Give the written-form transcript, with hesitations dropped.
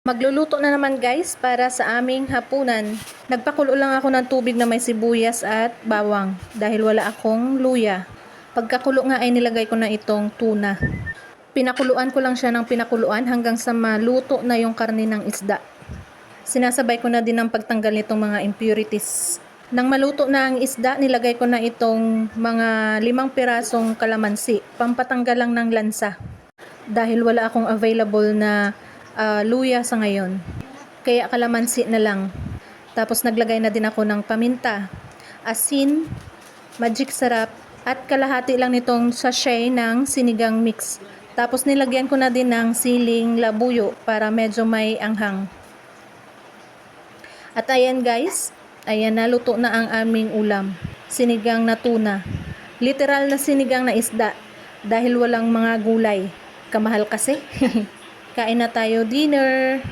Magluluto na naman guys para sa aming hapunan. Nagpakulo lang ako ng tubig na may sibuyas at bawang dahil wala akong luya. Pagkakulo nga ay nilagay ko na itong tuna. Pinakuluan ko lang siya ng pinakuluan hanggang sa maluto na yung karne ng isda. Sinasabay ko na din ang pagtanggal nitong mga impurities. Nang maluto na ang isda, nilagay ko na itong mga 5 pirasong kalamansi. Pampatanggal lang ng lansa. Dahil wala akong available na luya sa ngayon. Kaya kalamansi na lang. Tapos naglagay na din ako ng paminta, asin, magic sarap, at kalahati lang nitong sachet ng sinigang mix. Tapos nilagyan ko na din ng siling labuyo para medyo may anghang. At ayan guys, ayan naluto na ang aming ulam. Sinigang na tuna. Literal na sinigang na isda dahil walang mga gulay. Kamahal kasi. Kain na tayo dinner.